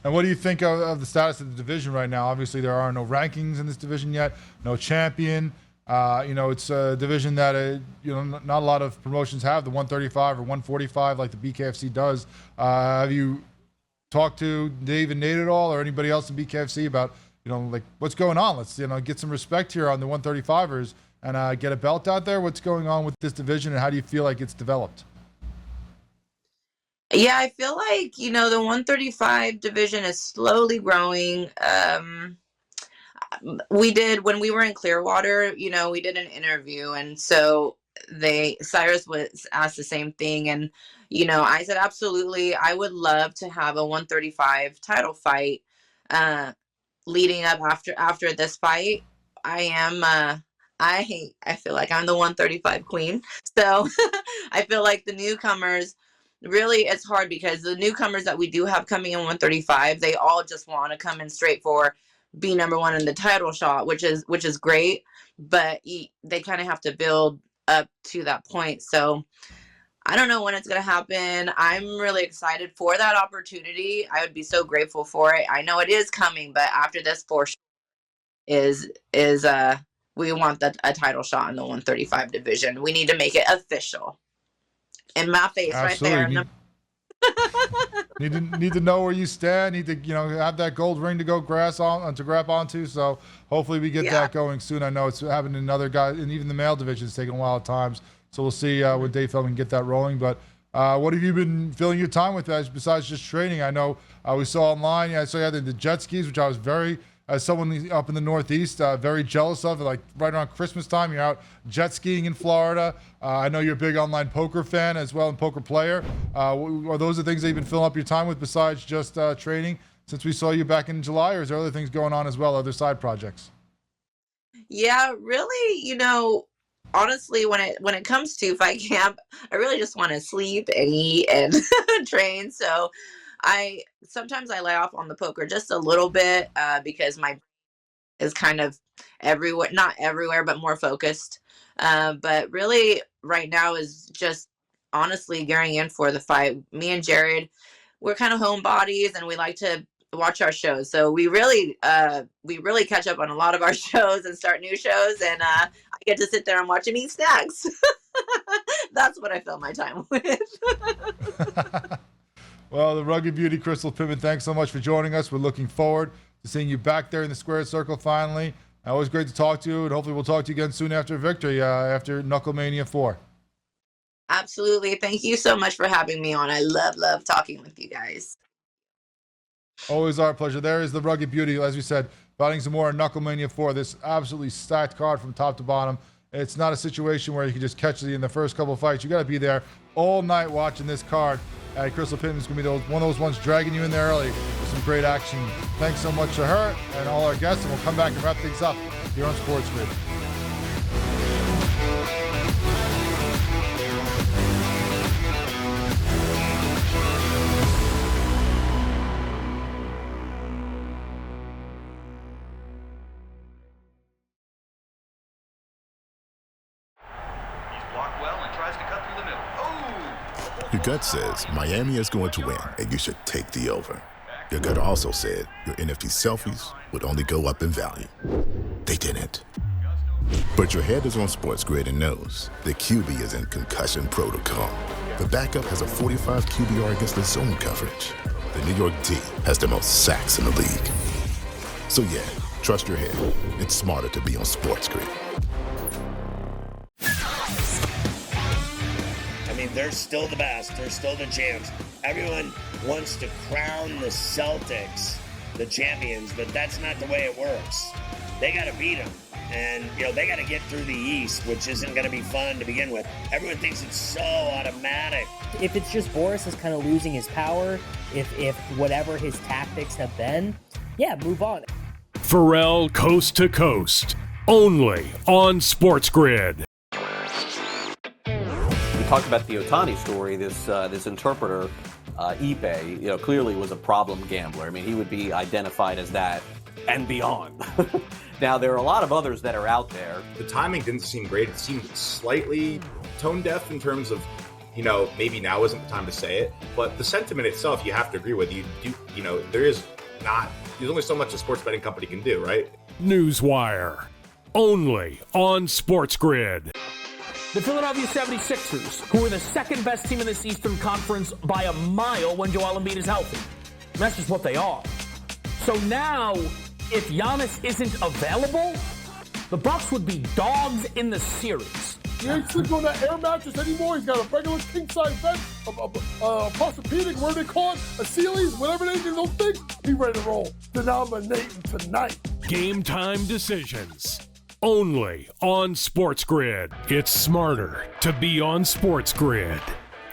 And what do you think of the status of the division right now? Obviously, there are no rankings in this division yet, no champion. It's a division that not a lot of promotions have, the 135 or 145 like the BKFC does. Have you talked to Dave and Nate at all, or anybody else in BKFC about like what's going on? Let's get some respect here on the 135ers and get a belt out there. What's going on with this division, and how do you feel like it's developed? Yeah, I feel like, the 135 division is slowly growing. When we were in Clearwater, we did an interview, and so Cyrus was asked the same thing, and I said absolutely, I would love to have a 135 title fight leading up after this fight. I feel like I'm the 135 queen, so I feel like the newcomers, really it's hard because the newcomers that we do have coming in 135, they all just want to come in straight for be number one in the title shot, which is great, but they kind of have to build up to that point. So I don't know when it's going to happen. I'm really excited for that opportunity. I would be so grateful for it. I know it is coming, but after this, for sure, is we want a title shot in the 135 division. We need to make it official. In my face, Absolutely. right there. Need to know where you stand. Need to have that gold ring to go grab onto. So hopefully we get that going soon. I know it's happened in other guys, and even the male division is taking a while at times. So we'll see when Dave Feldman can get that rolling. But what have you been filling your time with besides just training? I know we saw online. I saw you had the jet skis, which I was as someone up in the Northeast, very jealous of. Like right around Christmas time, you're out jet skiing in Florida. I know you're a big online poker fan as well and poker player. Are those the things that you've been filling up your time with besides just training since we saw you back in July, or is there other things going on as well, other side projects? Yeah, really, honestly, when it comes to fight camp, I really just want to sleep and eat and train. So sometimes I lay off on the poker just a little bit because my is kind of everywhere, not everywhere, but more focused. But really right now is just honestly gearing in for the fight. Me and Jared, we're kind of homebodies and we like to watch our shows. So we really catch up on a lot of our shows and start new shows. And I get to sit there and watch and eat snacks. That's what I fill my time with. Well, the rugged beauty, Crystal Pitman, thanks so much for joining us. We're looking forward to seeing you back there in the squared circle finally. Always great to talk to you, and hopefully we'll talk to you again soon after victory, after Knuckle Mania 4. Absolutely. Thank you so much for having me on. I love talking with you guys. Always our pleasure. There is the rugged beauty, as we said, fighting some more in Knuckle Mania 4. This absolutely stacked card from top to bottom. It's not a situation where you can just catch it in the first couple of fights. You got to be there all night watching this card. Crystal Pitman's going to be one of those ones dragging you in there early with some great action. Thanks so much to her and all our guests, and we'll come back and wrap things up here on SportsGrid. Your gut says Miami is going to win, and you should take the over. Your gut also said your NFT selfies would only go up in value. They didn't. But your head is on SportsGrid and knows the QB is in concussion protocol. The backup has a 45 QBR against the zone coverage. The New York D has the most sacks in the league. So yeah, trust your head. It's smarter to be on SportsGrid. They're still the best. They're still the champs. Everyone wants to crown the Celtics the champions, but that's not the way it works. They got to beat them. And, they got to get through the East, which isn't going to be fun to begin with. Everyone thinks it's so automatic. If it's just Boris is kind of losing his power, if whatever his tactics have been, move on. Pharrell Coast to Coast, only on SportsGrid. Talked about the Ohtani story. This interpreter, Ipe, clearly was a problem gambler. I mean, he would be identified as that, and beyond. Now, there are a lot of others that are out there. The timing didn't seem great. It seemed slightly tone deaf in terms of, maybe now isn't the time to say it, but the sentiment itself, you have to agree with. There's only so much a sports betting company can do, right? Newswire, only on SportsGrid. The Philadelphia 76ers, who are the second best team in this Eastern Conference by a mile when Joel Embiid is healthy. And that's just what they are. So now, if Giannis isn't available, the Bucks would be dogs in the series. He ain't sleeping on that air mattress anymore. He's got a regular king-size bed, a posturepedic, whatever they call it, a Sealy's, whatever they do, those things. He ready to roll. Denominating tonight. Game time decisions. Only on SportsGrid. It's smarter to be on SportsGrid.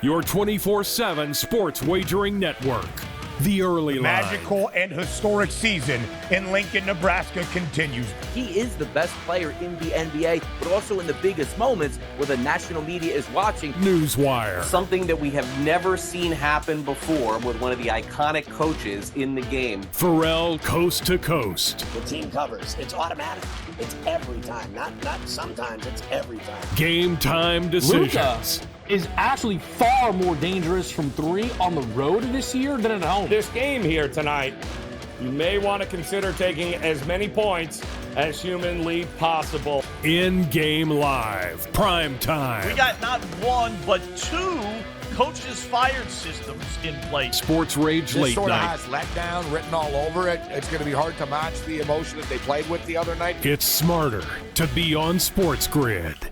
Your 24/7 sports wagering network. The early line. Magical and historic season in Lincoln, Nebraska continues. He is the best player in the NBA, but also in the biggest moments where the national media is watching. Newswire. Something that we have never seen happen before with one of the iconic coaches in the game. Pharrell Coast to Coast. The team covers. It's automatic. It's every time. Not sometimes. It's every time. Game time decisions. Luka is actually far more dangerous from three on the road this year than at home. This game here tonight, you may want to consider taking as many points as humanly possible. In-game live, prime time. We got not one, but two coaches fired systems in place. Sports Rage This late sort of night. has letdown written all over it. It's going to be hard to match the emotion that they played with the other night. It's smarter to be on SportsGrid.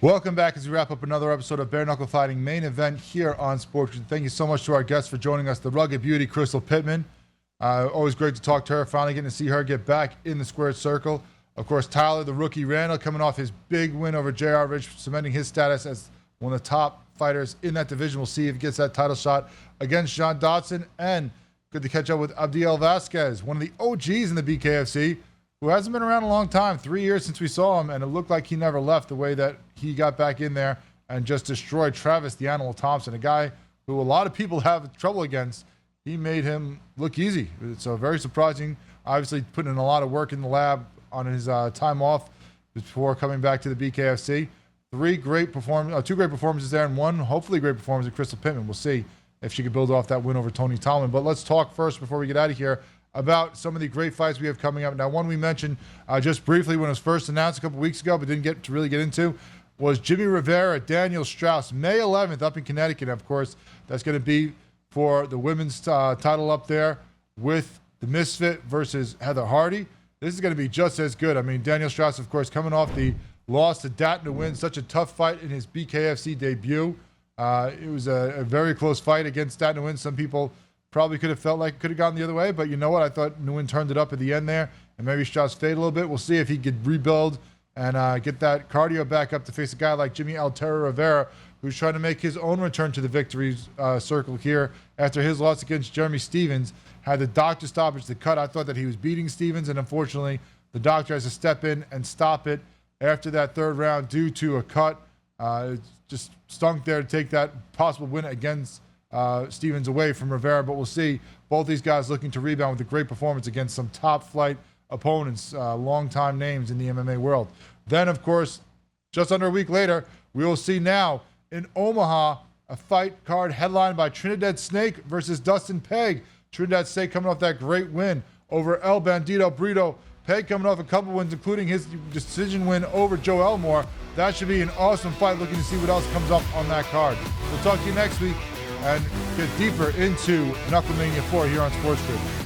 Welcome back as we wrap up another episode of Bare Knuckle Fighting Main Event here on SportsGrid. Thank you so much to our guests for joining us, the rugged beauty, Crystal Pitman. Always great to talk to her, finally getting to see her get back in the squared circle. Of course, Tyler, the rookie Randall, coming off his big win over J.R. Rich, cementing his status as one of the top fighters in that division. We'll see if he gets that title shot against John Dodson. And good to catch up with Abdel Velasquez, one of the OGs in the BKFC, who hasn't been around a long time, 3 years since we saw him, and it looked like he never left the way that he got back in there and just destroyed Travis the Animal Thompson, a guy who a lot of people have trouble against. He made him look easy. So very surprising. Obviously putting in a lot of work in the lab on his time off before coming back to the BKFC. Two great performances there, and one hopefully great performance of Crystal Pitman. We'll see if she could build off that win over Tony Tomlin. But let's talk first, before we get out of here, about some of the great fights we have coming up. Now, one we mentioned just briefly when it was first announced a couple weeks ago, but didn't get to really get into, was Jimmy Rivera, Daniel Strauss, May 11th up in Connecticut. Of course, that's going to be for the women's title up there with the Misfit versus Heather Hardy. This is going to be just as good. I mean, Daniel Strauss, of course, coming off the loss to Datton to win such a tough fight in his BKFC debut. It was a very close fight against Datton to win. Some people probably could have felt like it could have gone the other way, but you know what? I thought Nguyen turned it up at the end there, and maybe Strauss faded a little bit. We'll see if he could rebuild and get that cardio back up to face a guy like Jimmy Altera Rivera, who's trying to make his own return to the victory circle here after his loss against Jeremy Stevens. Had the doctor stoppage to cut. I thought that he was beating Stevens, and unfortunately, the doctor has to step in and stop it after that third round due to a cut. It just stunk there to take that possible win against Stevens away from Rivera, but we'll see. Both these guys looking to rebound with a great performance against some top-flight opponents, long-time names in the MMA world. Then, of course, just under a week later, we will see now in Omaha a fight card headlined by Trinidad Snake versus Dustin Pegg. Trinidad Snake coming off that great win over El Bandito Brito. Pegg coming off a couple wins, including his decision win over Joe Elmore. That should be an awesome fight. Looking to see what else comes up on that card. We'll talk to you next week and get deeper into Knucklemania 4 here on SportsGrid.